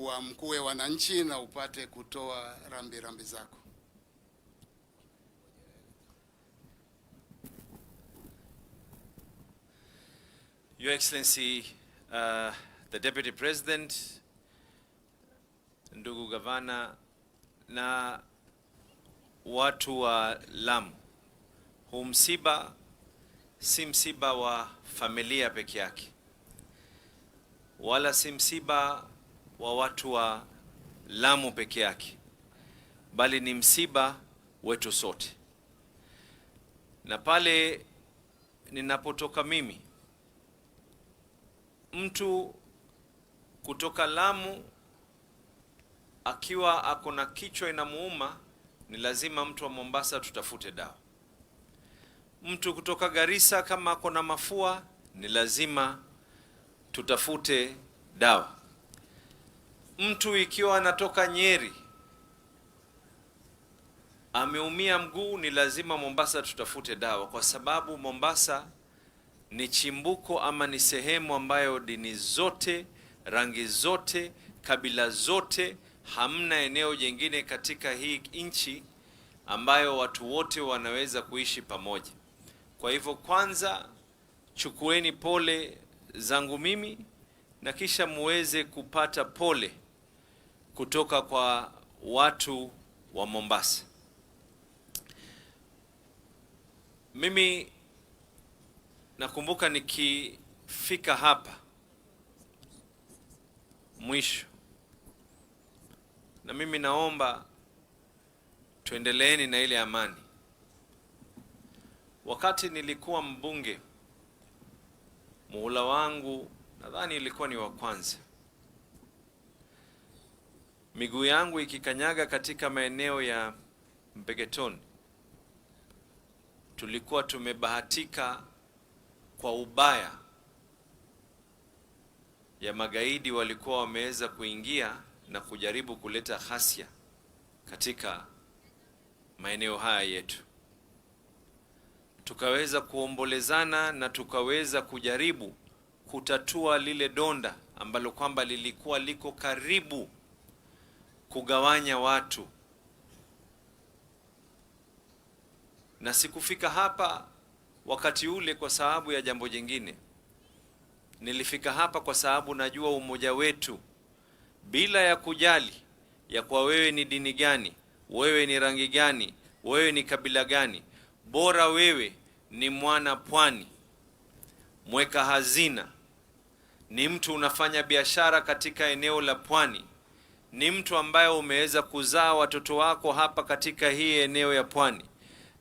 uamkue wananchi na upate kutoa rambirambi zako. Your Excellency, the Deputy President, ndugu gavana na watu wa Lamu, huu msiba si msiba wa familia peke yake, wala si msiba wa watu wa Lamu peke yake, bali ni msiba wetu sote. Na pale ninapotoka mimi, mtu kutoka Lamu akiwa akona kichwa inamuuma, ni lazima mtu wa Mombasa tutafute dawa. Mtu kutoka Garissa kama akona mafua, ni lazima tutafute dawa. Mtu ikiwa anatoka Nyeri ameumia mguu, ni lazima Mombasa tutafute dawa, kwa sababu Mombasa ni chimbuko ama ni sehemu ambayo dini zote, rangi zote, kabila zote, hamna eneo jingine katika hii nchi ambayo watu wote wanaweza kuishi pamoja. Kwa hivyo kwanza chukueni pole zangu mimi, na kisha muweze kupata pole kutoka kwa watu wa Mombasa. Mimi nakumbuka nikifika hapa mwisho, na mimi naomba tuendeleeni na ile amani. Wakati nilikuwa mbunge, muhula wangu nadhani ilikuwa ni wa kwanza, miguu yangu ikikanyaga katika maeneo ya Mpeketoni, tulikuwa tumebahatika kwa ubaya ya magaidi walikuwa wameweza kuingia na kujaribu kuleta ghasia katika maeneo haya yetu. Tukaweza kuombolezana na tukaweza kujaribu kutatua lile donda ambalo kwamba lilikuwa liko karibu kugawanya watu. Na sikufika hapa wakati ule kwa sababu ya jambo jingine. Nilifika hapa kwa sababu najua umoja wetu, bila ya kujali ya kwa wewe ni dini gani, wewe ni rangi gani, wewe ni kabila gani, bora wewe ni mwana pwani, mweka hazina, ni mtu unafanya biashara katika eneo la pwani, ni mtu ambaye umeweza kuzaa watoto wako hapa katika hii eneo ya pwani,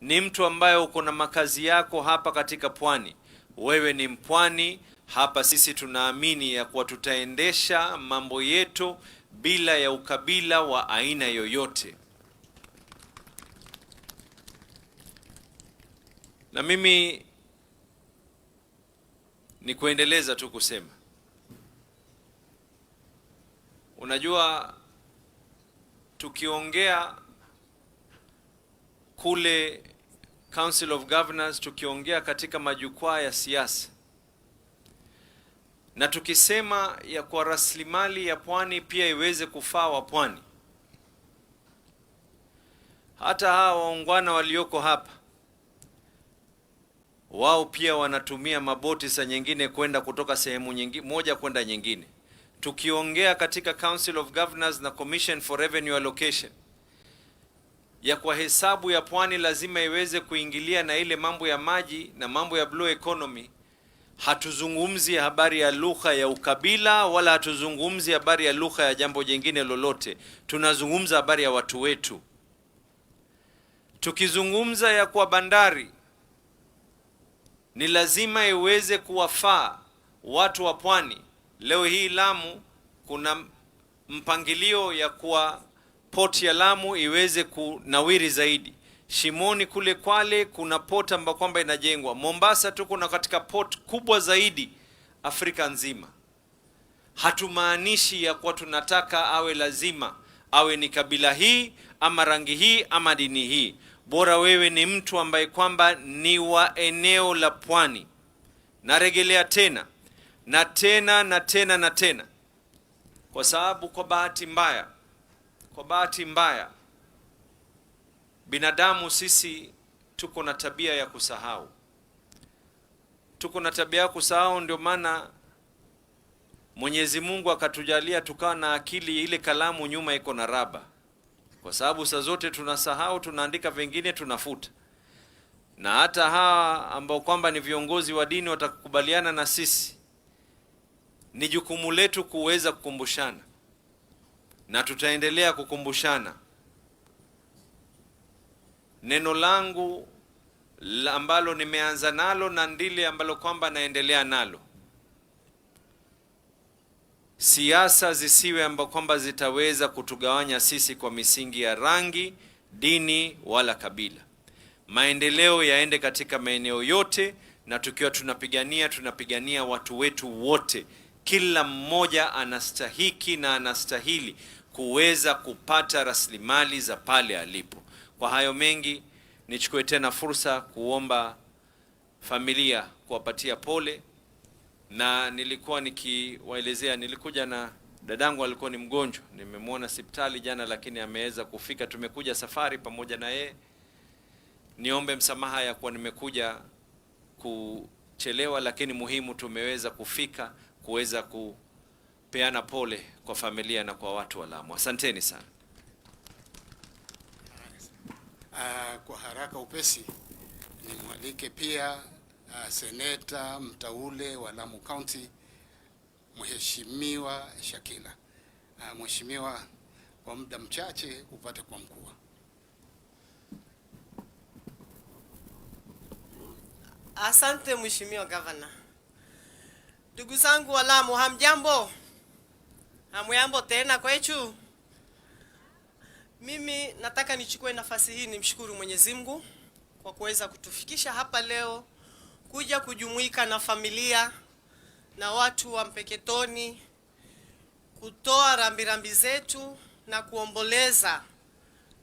ni mtu ambaye uko na makazi yako hapa katika pwani, wewe ni mpwani. Hapa sisi tunaamini ya kuwa tutaendesha mambo yetu bila ya ukabila wa aina yoyote. Na mimi ni kuendeleza tu kusema, unajua tukiongea kule Council of Governors, tukiongea katika majukwaa ya siasa, na tukisema ya kwa rasilimali ya pwani pia iweze kufaa wa pwani, hata hawa waungwana walioko hapa, wao pia wanatumia maboti saa nyingine kwenda kutoka sehemu moja kwenda nyingine. Tukiongea katika Council of Governors na Commission for Revenue Allocation, ya kwa hesabu ya pwani lazima iweze kuingilia na ile mambo ya maji na mambo ya blue economy. Hatuzungumzi habari ya lugha ya ukabila, wala hatuzungumzi habari ya lugha ya jambo jingine lolote. Tunazungumza habari ya watu wetu. Tukizungumza ya kwa bandari, ni lazima iweze kuwafaa watu wa pwani. Leo hii Lamu kuna mpangilio ya kuwa port ya Lamu iweze kunawiri zaidi. Shimoni kule Kwale kuna port ambayo kwamba inajengwa. Mombasa tuko na katika port kubwa zaidi Afrika nzima. Hatumaanishi ya kuwa tunataka awe lazima awe ni kabila hii ama rangi hii ama dini hii. Bora wewe ni mtu ambaye kwamba ni wa eneo la pwani. Narejelea tena na tena na tena na tena, kwa sababu kwa bahati mbaya binadamu sisi tuko na tabia ya kusahau. Ndio maana Mwenyezi Mungu akatujalia tukawa na akili, ile kalamu nyuma iko na raba, kwa sababu saa zote tunasahau, tunaandika vingine tunafuta. Na hata hawa ambao kwamba ni viongozi wa dini watakubaliana na sisi, ni jukumu letu kuweza kukumbushana, na tutaendelea kukumbushana. Neno langu ambalo nimeanza nalo na ndile ambalo kwamba naendelea nalo, siasa zisiwe ambao kwamba zitaweza kutugawanya sisi kwa misingi ya rangi, dini wala kabila. Maendeleo yaende katika maeneo yote, na tukiwa tunapigania watu wetu wote. Kila mmoja anastahiki na anastahili kuweza kupata rasilimali za pale alipo. Kwa hayo mengi, nichukue tena fursa kuomba familia kuwapatia pole, na nilikuwa nikiwaelezea, nilikuja na dadangu alikuwa ni mgonjwa, nimemwona hospitali jana, lakini ameweza kufika. Tumekuja safari pamoja na yeye. Niombe msamaha ya kuwa nimekuja kuchelewa, lakini muhimu tumeweza kufika kuweza kupeana pole kwa familia na kwa watu wa Lamu. Asanteni sana. Kwa haraka upesi nimwalike pia seneta mtaule wa Lamu County, Mheshimiwa Shakila. Mheshimiwa, kwa muda mchache upate kwa mkuu. Asante Mheshimiwa Gavana. Ndugu zangu wa Lamu, hamjambo? Hamjambo tena kwetu? Mimi nataka nichukue nafasi hii nimshukuru Mwenyezi Mungu kwa kuweza kutufikisha hapa leo, kuja kujumuika na familia na watu wa Mpeketoni, kutoa rambirambi zetu na kuomboleza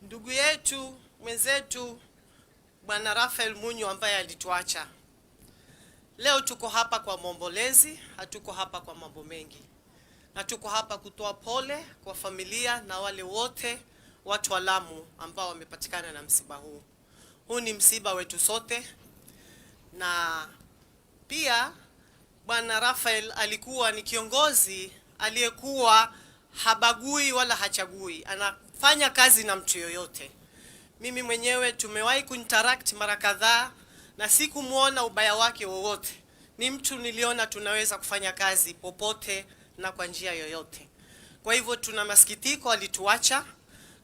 ndugu yetu mwenzetu Bwana Raphael Munyo ambaye alituacha. Leo tuko hapa kwa maombolezi, hatuko hapa kwa mambo mengi. Na tuko hapa kutoa pole kwa familia na wale wote watu wa Lamu ambao wamepatikana na msiba huu. Huu ni msiba wetu sote, na pia Bwana Raphael alikuwa ni kiongozi aliyekuwa habagui wala hachagui. Anafanya kazi na mtu yoyote. Mimi mwenyewe tumewahi kuinteract mara kadhaa na sikumuona ubaya wake wowote. Ni mtu niliona tunaweza kufanya kazi popote na kwa njia yoyote. Kwa hivyo tuna masikitiko alituacha.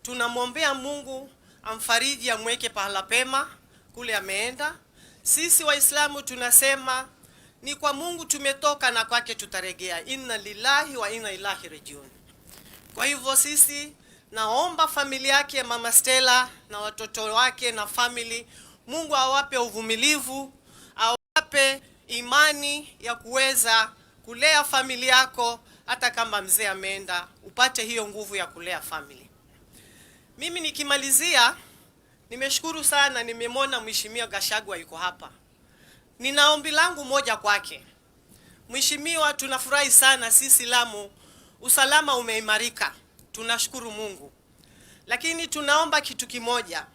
Tunamwombea Mungu amfariji, amweke pahala pema kule ameenda. Sisi Waislamu tunasema ni kwa Mungu tumetoka na kwake tutarejea. Inna lillahi wa inna ilaihi rajiun. Kwa hivyo sisi naomba familia yake Mama Stella na watoto wake na family, Mungu awape uvumilivu, awape imani ya kuweza kulea familia yako. Hata kama mzee ameenda, upate hiyo nguvu ya kulea family. Mimi nikimalizia, nimeshukuru sana nimemwona Mheshimiwa Gachagua yuko hapa. Nina ombi langu moja kwake. Mheshimiwa, tunafurahi sana sisi Lamu, usalama umeimarika. Tunashukuru Mungu. Lakini tunaomba kitu kimoja.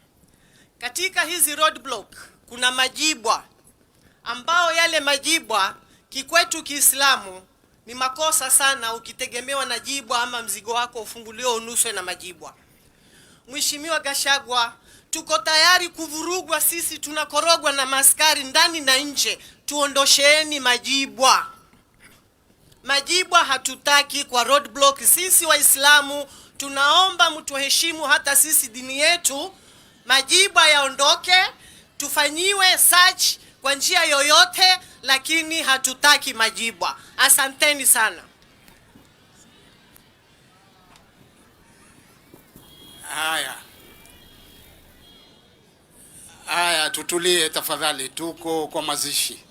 Katika hizi roadblock kuna majibwa ambao yale majibwa kikwetu Kiislamu ni makosa sana ukitegemewa na jibwa ama mzigo wako ufunguliwe unuswe na majibwa. Mheshimiwa Gachagua, tuko tayari kuvurugwa, sisi tunakorogwa na maskari ndani na nje. Tuondosheeni majibwa. Majibwa hatutaki kwa roadblock. Sisi Waislamu tunaomba mtuheshimu hata sisi dini yetu. Majibwa yaondoke, tufanyiwe search kwa njia yoyote, lakini hatutaki majibwa. Asanteni sana. Haya, tutulie tafadhali, tuko kwa mazishi.